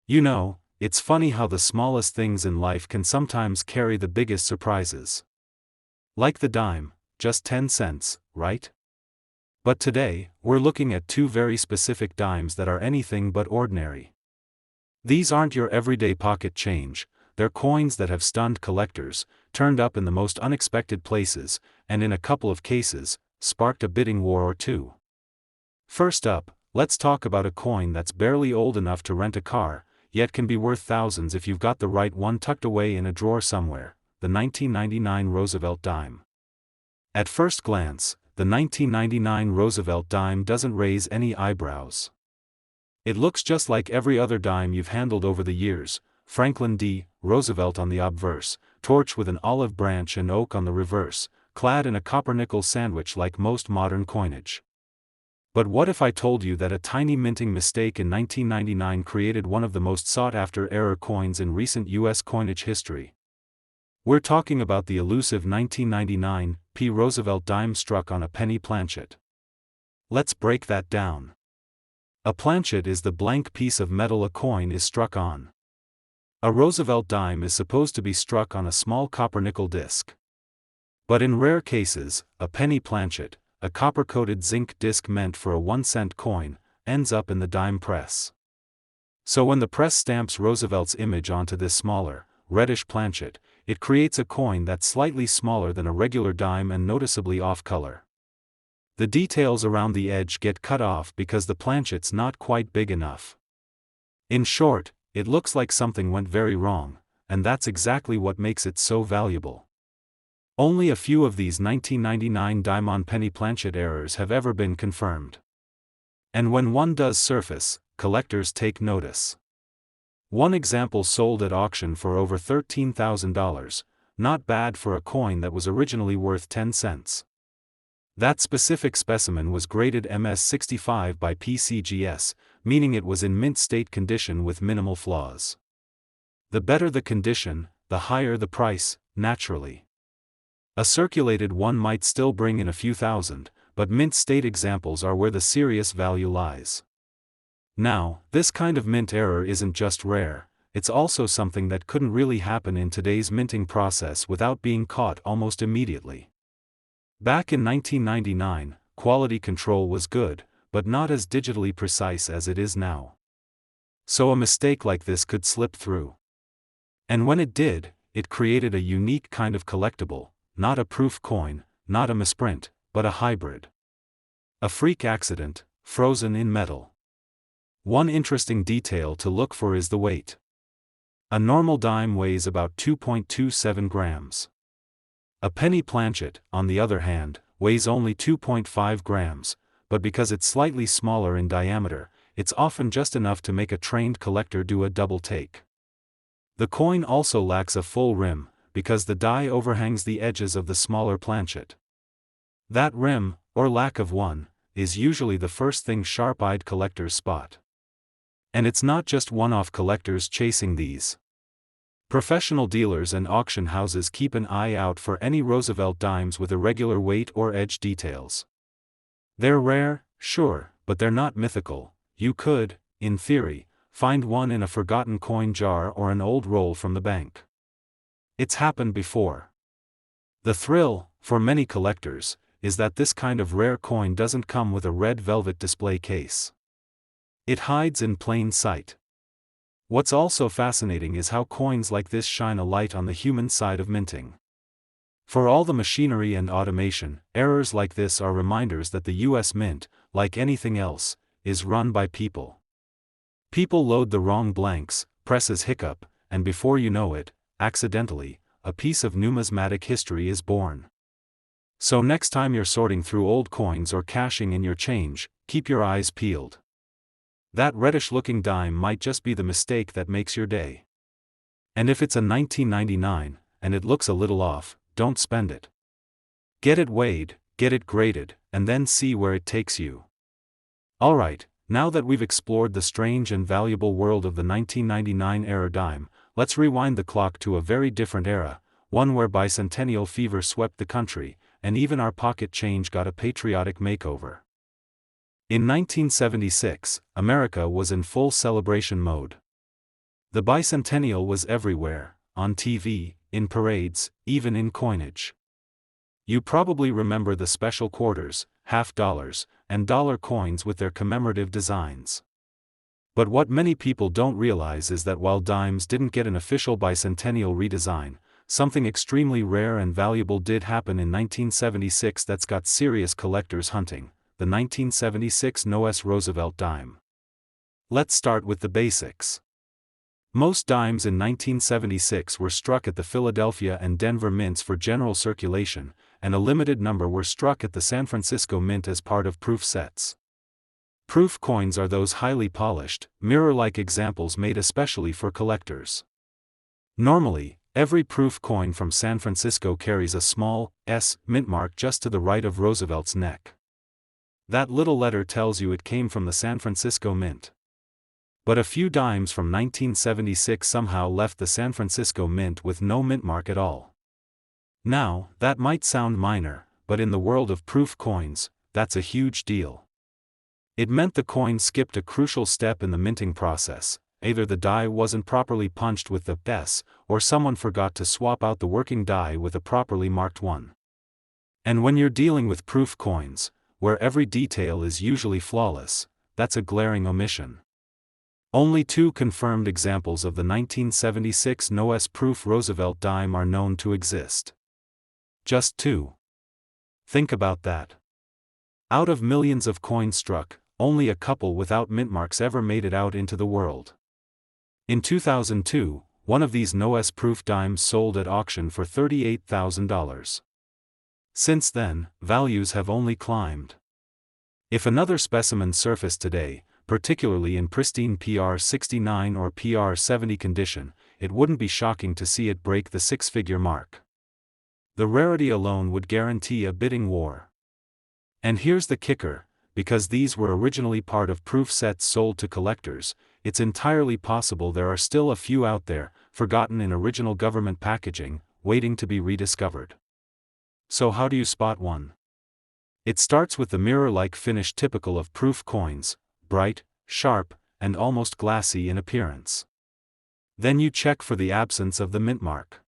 You know, it's funny how the smallest things in life can sometimes carry the biggest surprises. Like the dime, just 10 cents, right? But today, we're looking at two very specific dimes that are anything but ordinary. These aren't your everyday pocket change, they're coins that have stunned collectors, turned up in the most unexpected places, and in a couple of cases, sparked a bidding war or two. First up, let's talk about a coin that's barely old enough to rent a car, yet can be worth thousands if you've got the right one tucked away in a drawer somewhere, the 1999 Roosevelt dime. At first glance, the 1999 Roosevelt dime doesn't raise any eyebrows. It looks just like every other dime you've handled over the years: Franklin D. Roosevelt on the obverse, torch with an olive branch and oak on the reverse, clad in a copper-nickel sandwich like most modern coinage. But what if I told you that a tiny minting mistake in 1999 created one of the most sought-after error coins in recent U.S. coinage history? We're talking about the elusive 1999 P. Roosevelt dime struck on a penny planchet. Let's break that down. A planchet is the blank piece of metal a coin is struck on. A Roosevelt dime is supposed to be struck on a small copper-nickel disc. But in rare cases, a penny planchet, a copper-coated zinc disc meant for a 1-cent coin, ends up in the dime press. So when the press stamps Roosevelt's image onto this smaller, reddish planchet, it creates a coin that's slightly smaller than a regular dime and noticeably off-color. The details around the edge get cut off because the planchet's not quite big enough. In short, it looks like something went very wrong, and that's exactly what makes it so valuable. Only a few of these 1999 dime-on-penny planchet errors have ever been confirmed. And when one does surface, collectors take notice. One example sold at auction for over $13,000, not bad for a coin that was originally worth 10 cents. That specific specimen was graded MS65 by PCGS, meaning it was in mint state condition with minimal flaws. The better the condition, the higher the price, naturally. A circulated one might still bring in a few thousand, but mint state examples are where the serious value lies. Now, this kind of mint error isn't just rare, it's also something that couldn't really happen in today's minting process without being caught almost immediately. Back in 1999, quality control was good, but not as digitally precise as it is now. So a mistake like this could slip through. And when it did, it created a unique kind of collectible, not a proof coin, not a misprint, but a hybrid. A freak accident, frozen in metal. One interesting detail to look for is the weight. A normal dime weighs about 2.27 grams. A penny planchet, on the other hand, weighs only 2.5 grams, but because it's slightly smaller in diameter, it's often just enough to make a trained collector do a double take. The coin also lacks a full rim, because the die overhangs the edges of the smaller planchet. That rim, or lack of one, is usually the first thing sharp-eyed collectors spot. And it's not just one-off collectors chasing these. Professional dealers and auction houses keep an eye out for any Roosevelt dimes with irregular weight or edge details. They're rare, sure, but they're not mythical. You could, in theory, find one in a forgotten coin jar or an old roll from the bank. It's happened before. The thrill, for many collectors, is that this kind of rare coin doesn't come with a red velvet display case. It hides in plain sight. What's also fascinating is how coins like this shine a light on the human side of minting. For all the machinery and automation, errors like this are reminders that the US Mint, like anything else, is run by people. People load the wrong blanks, presses hiccup, and before you know it, accidentally, a piece of numismatic history is born. So next time you're sorting through old coins or cashing in your change, keep your eyes peeled. That reddish-looking dime might just be the mistake that makes your day. And if it's a 1999, and it looks a little off, don't spend it. Get it weighed, get it graded, and then see where it takes you. Alright, now that we've explored the strange and valuable world of the 1999 era dime, let's rewind the clock to a very different era, one where bicentennial fever swept the country, and even our pocket change got a patriotic makeover. In 1976, America was in full celebration mode. The bicentennial was everywhere, on TV, in parades, even in coinage. You probably remember the special quarters, half dollars, and dollar coins with their commemorative designs. But what many people don't realize is that while dimes didn't get an official bicentennial redesign, something extremely rare and valuable did happen in 1976 that's got serious collectors hunting: the 1976 Noes Roosevelt dime. Let's start with the basics. Most dimes in 1976 were struck at the Philadelphia and Denver mints for general circulation, and a limited number were struck at the San Francisco Mint as part of proof sets. Proof coins are those highly polished, mirror-like examples made especially for collectors. Normally, every proof coin from San Francisco carries a small S mint mark just to the right of Roosevelt's neck. That little letter tells you it came from the San Francisco Mint. But a few dimes from 1976 somehow left the San Francisco Mint with no mint mark at all. Now, that might sound minor, but in the world of proof coins, that's a huge deal. It meant the coin skipped a crucial step in the minting process: either the die wasn't properly punched with the S, or someone forgot to swap out the working die with a properly marked one. And when you're dealing with proof coins, where every detail is usually flawless, that's a glaring omission. Only two confirmed examples of the 1976 Noes proof Roosevelt dime are known to exist. Just two. Think about that. Out of millions of coins struck, only a couple without mint marks ever made it out into the world. In 2002, one of these Noes proof dimes sold at auction for $38,000. Since then, values have only climbed. If another specimen surfaced today, particularly in pristine PR69 or PR70 condition, it wouldn't be shocking to see it break the six-figure mark. The rarity alone would guarantee a bidding war. And here's the kicker: because these were originally part of proof sets sold to collectors, it's entirely possible there are still a few out there, forgotten in original government packaging, waiting to be rediscovered. So how do you spot one? It starts with the mirror-like finish typical of proof coins: bright, sharp, and almost glassy in appearance. Then you check for the absence of the mint mark.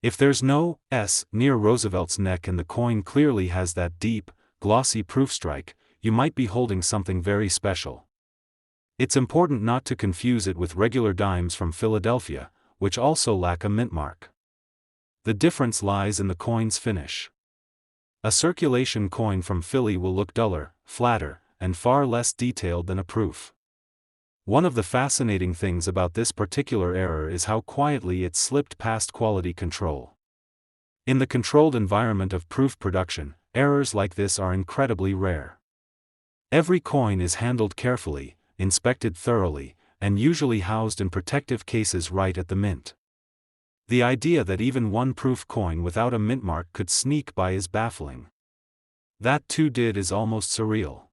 If there's no S near Roosevelt's neck and the coin clearly has that deep, glossy proof strike, you might be holding something very special. It's important not to confuse it with regular dimes from Philadelphia, which also lack a mint mark. The difference lies in the coin's finish. A circulation coin from Philly will look duller, flatter, and far less detailed than a proof. One of the fascinating things about this particular error is how quietly it slipped past quality control. In the controlled environment of proof production, errors like this are incredibly rare. Every coin is handled carefully, inspected thoroughly, and usually housed in protective cases right at the mint. The idea that even one proof coin without a mint mark could sneak by is baffling. That too is almost surreal.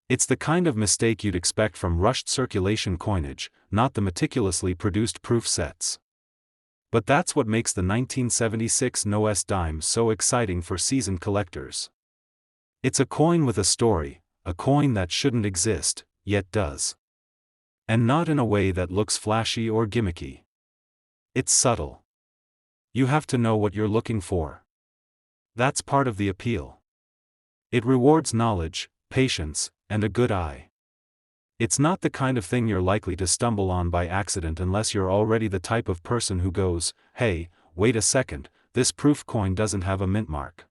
It's the kind of mistake you'd expect from rushed circulation coinage, not the meticulously produced proof sets. But that's what makes the 1976 Noes dime so exciting for seasoned collectors. It's a coin with a story, a coin that shouldn't exist, yet does. And not in a way that looks flashy or gimmicky. It's subtle. You have to know what you're looking for. That's part of the appeal. It rewards knowledge, patience, and a good eye. It's not the kind of thing you're likely to stumble on by accident unless you're already the type of person who goes, "Hey, wait a second, this proof coin doesn't have a mint mark."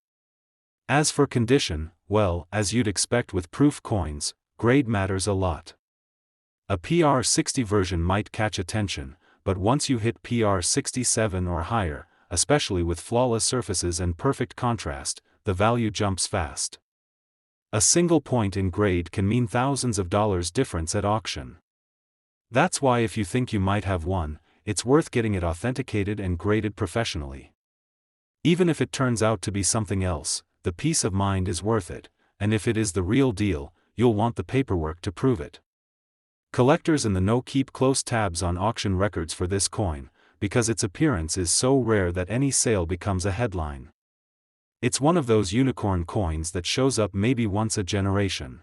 As for condition, well, as you'd expect with proof coins, grade matters a lot. A PR60 version might catch attention, but once you hit PR67 or higher, especially with flawless surfaces and perfect contrast, the value jumps fast. A single point in grade can mean thousands of dollars difference at auction. That's why if you think you might have one, it's worth getting it authenticated and graded professionally. Even if it turns out to be something else, the peace of mind is worth it, and if it is the real deal, you'll want the paperwork to prove it. Collectors in the know keep close tabs on auction records for this coin, because its appearance is so rare that any sale becomes a headline. It's one of those unicorn coins that shows up maybe once a generation.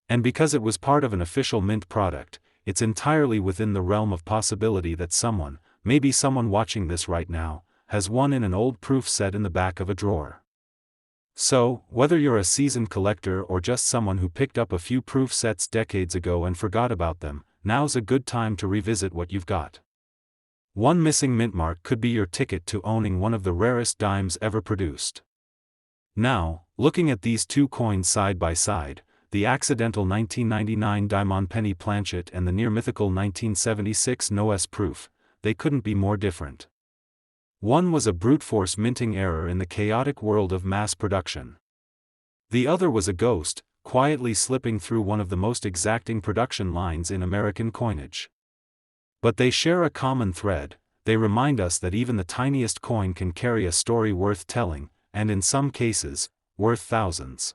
And because it was part of an official mint product, it's entirely within the realm of possibility that someone, maybe someone watching this right now, has one in an old proof set in the back of a drawer. So, whether you're a seasoned collector or just someone who picked up a few proof sets decades ago and forgot about them, now's a good time to revisit what you've got. One missing mint mark could be your ticket to owning one of the rarest dimes ever produced. Now, looking at these two coins side by side, the accidental 1999 Diamond penny planchet and the near-mythical 1976 Noes proof, they couldn't be more different. One was a brute force minting error in the chaotic world of mass production. The other was a ghost, quietly slipping through one of the most exacting production lines in American coinage. But they share a common thread: they remind us that even the tiniest coin can carry a story worth telling, and in some cases, worth thousands.